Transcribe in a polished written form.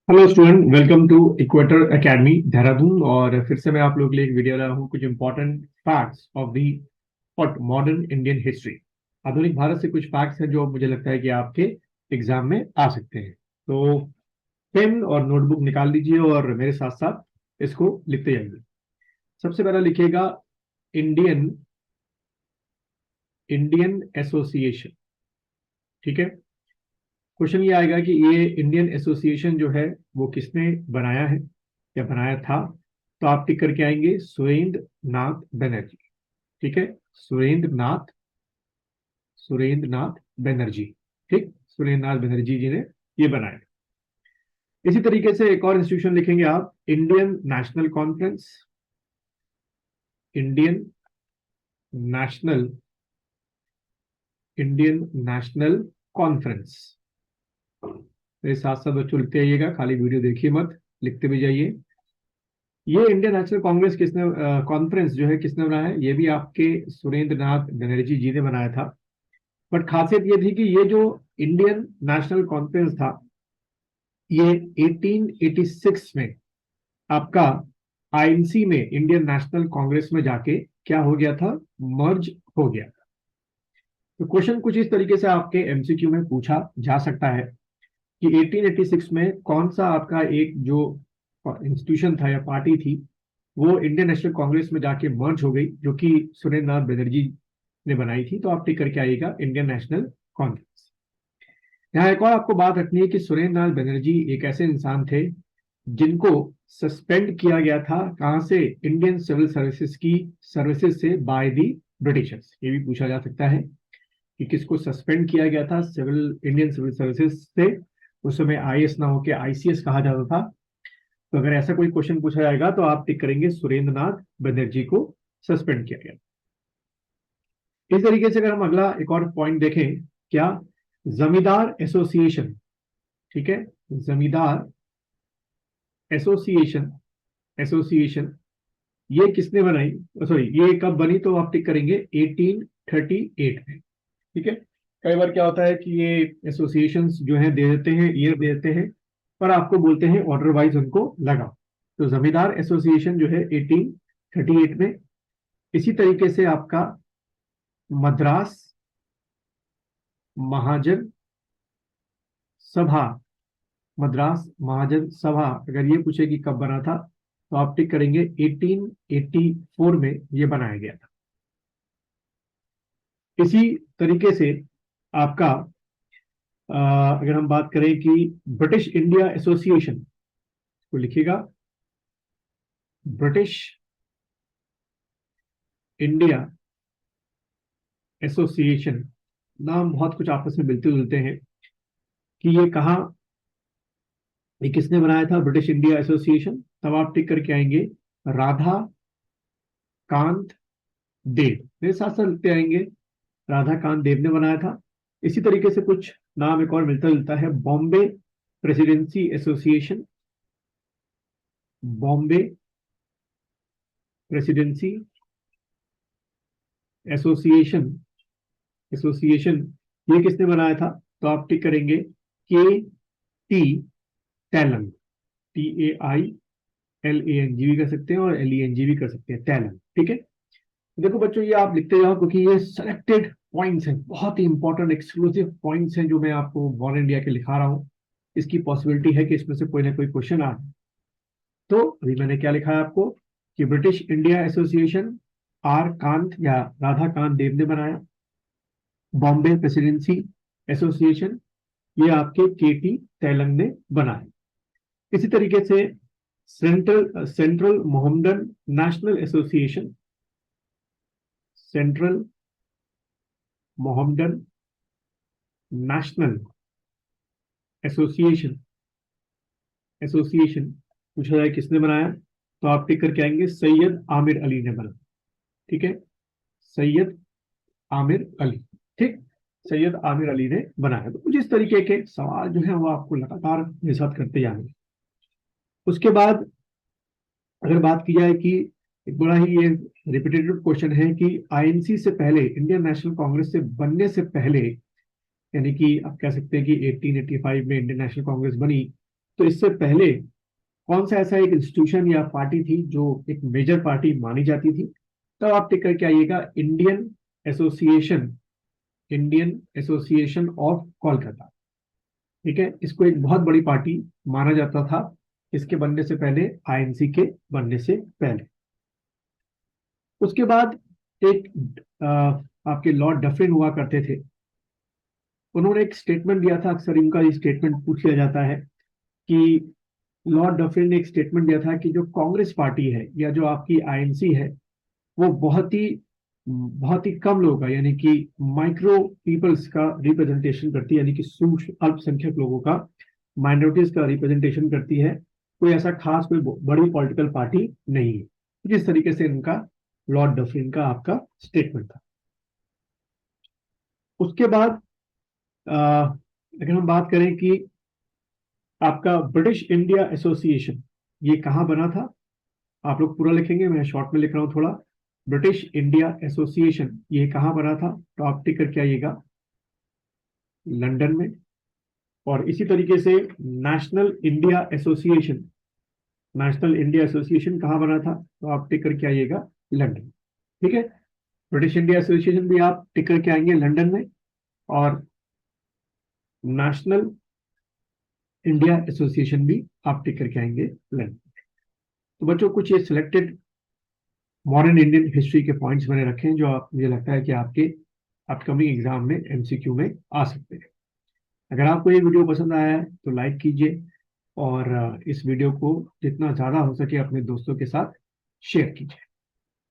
Hello student, welcome to Equator Academy Dehradun. और फिर से मैं आप लोग के लिए एक वीडियो लाया हूँ, कुछ important facts of the modern Indian history. आधुनिक भारत से कुछ फैक्ट्स हैं जो मुझे लगता है कि आपके एग्जाम में आ सकते हैं। तो पेन और नोटबुक निकाल लीजिए और मेरे साथ साथ इसको लिखते जाइए। सबसे पहला लिखिएगा इंडियन इंडियन एसोसिएशन। ठीक है। क्वेश्चन ये आएगा कि ये इंडियन एसोसिएशन जो है वो किसने बनाया है या बनाया था। तो आप टिक करके आएंगे सुरेंद्र नाथ बनर्जी। ठीक है। सुरेंद्र नाथ सुरेंद्र नाथ बनर्जी। ठीक, सुरेंद्र नाथ बनर्जी जी ने ये बनाया। इसी तरीके से एक और इंस्टीट्यूशन लिखेंगे आप, Indian national conference. Indian national Indian national conference. मेरे साथ साथ बच्चों लिखते जाइएगा, खाली वीडियो देखिए मत, लिखते भी जाइए। ये इंडियन नेशनल कांग्रेस किसने कॉन्फ्रेंस जो है किसने बनाया है, ये भी आपके सुरेंद्र नाथ बनर्जी जी ने बनाया था। बट खासियत ये थी कि ये जो इंडियन नेशनल कॉन्फ्रेंस था ये 1886 में आपका आईएनसी में, इंडियन नेशनल कांग्रेस में जाके क्या हो गया था, मर्ज हो गया। तो क्वेश्चन कुछ इस तरीके से आपके एमसीक्यू में पूछा जा सकता है कि 1886 में कौन सा आपका एक जो इंस्टीट्यूशन था या पार्टी थी वो इंडियन नेशनल कांग्रेस में जाके मर्ज हो गई, जो कि सुरेंद्र नाथ बनर्जी ने बनाई थी। तो आप टिक करके आइएगा इंडियन नेशनल कांग्रेस। यहाँ एक और आपको बात रखनी है कि सुरेंद्र नाथ बनर्जी एक ऐसे इंसान थे जिनको सस्पेंड किया गया था, कहां से, इंडियन सिविल सर्विसेज की सर्विसेज से, बाय दी ब्रिटिशर्स। ये भी पूछा जा सकता है कि किसको सस्पेंड किया गया था सिविल इंडियन सिविल सर्विसेज से। उस समय आईएएस ना होकर आईसीएस कहा जाता था। तो अगर ऐसा कोई क्वेश्चन पूछा जाएगा तो आप टिक करेंगे सुरेंद्र नाथ बनर्जी को सस्पेंड किया गया। इस तरीके से अगर हम अगला एक और पॉइंट देखें, क्या, जमींदार एसोसिएशन। ठीक है। जमींदार एसोसिएशन एसोसिएशन ये किसने बनाई, सॉरी ये कब बनी, तो आप टिक करेंगे 1838 में। ठीक है। कई बार क्या होता है कि ये एसोसिएशंस जो है दे देते हैं, ईयर दे देते हैं, पर आपको बोलते हैं ऑर्डर वाइज उनको लगाओ। तो जमींदार एसोसिएशन जो है 1838 में। इसी तरीके से आपका मद्रास महाजन सभा, मद्रास महाजन सभा अगर ये पूछे कि कब बना था तो आप टिक करेंगे 1884 में ये बनाया गया था। इसी तरीके से आपका अगर हम बात करें कि ब्रिटिश इंडिया एसोसिएशन को लिखिएगा, ब्रिटिश इंडिया एसोसिएशन, नाम बहुत कुछ आपस में मिलते जुलते हैं कि ये कहाँ, ये किसने बनाया था ब्रिटिश इंडिया एसोसिएशन। तब आप टिक करके आएंगे राधा कांत देव, मेरे साथ साथ लिखते आएंगे राधा कांत देव ने बनाया था। इसी तरीके से कुछ नाम एक और मिलता जुलता है, Bombay presidency association, Bombay presidency association association ये किसने बनाया था, तो आप टिक करेंगे के टी टैलन, TAILANG भी कर सकते हैं और LENG भी कर सकते हैं, टैलन। ठीक है। तो देखो बच्चों, ये आप लिखते जाओ क्योंकि ये सेलेक्टेड पॉइंट्स हैं, बहुत ही इंपॉर्टेंट एक्सक्लूसिव पॉइंट्स हैं जो मैं आपको मॉडर्न इंडिया के लिखा रहा हूँ। इसकी पॉसिबिलिटी है कि इसमें से कोई ना कोई क्वेश्चन आए। तो अभी मैंने क्या लिखा है आपको कि British India Association R Kant या राधा कांत देव ने बनाया। बॉम्बे प्रेसिडेंसी एसोसिएशन ये आपके KT तैलंग ने बनाया। इसी तरीके से central central Mohammedan national association, central Mohammedan national association association पूछा जाए किसने बनाया, तो आप टिक करके आएंगे सैयद आमिर अली ने बनाया। ठीक है। सैयद आमिर अली। ठीक, सैयद आमिर अली ने बनाया। तो कुछ इस तरीके के सवाल जो है वो आपको लगातार मेरे साथ करते जाएंगे। उसके बाद अगर बात की जाए कि एक बड़ा ही ये रिपीटेटिव क्वेश्चन है कि आईएनसी से पहले, इंडियन नेशनल कांग्रेस से बनने से पहले, यानी कि आप कह सकते हैं कि 1885 में इंडियन नेशनल कांग्रेस बनी, तो इससे पहले कौन सा ऐसा एक इंस्टीट्यूशन या पार्टी थी जो एक मेजर पार्टी मानी जाती थी? तब आप टिक करके आइएगा association Indian association of Kolkata. ठीक है, इसको एक बहुत बड़ी पार्टी माना जाता था इसके बनने से पहले, आईएनसी के बनने से पहले। उसके बाद एक आपके लॉर्ड डफरिन हुआ करते थे। उन्होंने एक स्टेटमेंट दिया था, अक्सर इनका ये स्टेटमेंट पूछ लिया जाता है कि लॉर्ड डफरिन ने एक स्टेटमेंट दिया था कि जो कांग्रेस पार्टी है या जो आपकी आईएनसी है वो बहुत ही कम लोगों का, यानी कि माइक्रो पीपल्स का रिप्रेजेंटेशन करती है, यानी कि सूक्ष्म अल्पसंख्यक लोगों का, माइनॉरिटीज का रिप्रेजेंटेशन करती है। कोई ऐसा खास कोई बड़ी पॉलिटिकल पार्टी नहीं है। जिस तरीके से इनका लॉर्ड डफरिन का आपका स्टेटमेंट था। उसके बाद अगर हम बात करें कि आपका ब्रिटिश इंडिया एसोसिएशन ये कहाँ बना था, आप लोग पूरा लिखेंगे, मैं शॉर्ट में लिख रहा हूँ थोड़ा। ब्रिटिश इंडिया एसोसिएशन ये कहाँ बना था, तो आप टिक करके आइएगा लंदन में। और इसी तरीके से नेशनल इंडिया एसोसिएशन कहाँ बना था, तो आप टिक करके आइएगा लंदन। ठीक है, ब्रिटिश इंडिया एसोसिएशन भी आप टिक करके आएंगे लंदन में, और नेशनल इंडिया एसोसिएशन भी आप टिक करके आएंगे लंदन। तो बच्चों कुछ ये सिलेक्टेड मॉडर्न इंडियन हिस्ट्री के पॉइंट्स मैंने रखे हैं जो मुझे लगता है कि आपके अपकमिंग एग्जाम में एमसीक्यू में आ सकते हैं। अगर आपको ये वीडियो पसंद आया है तो लाइक कीजिए, और इस वीडियो को जितना ज़्यादा हो सके अपने दोस्तों के साथ शेयर कीजिए।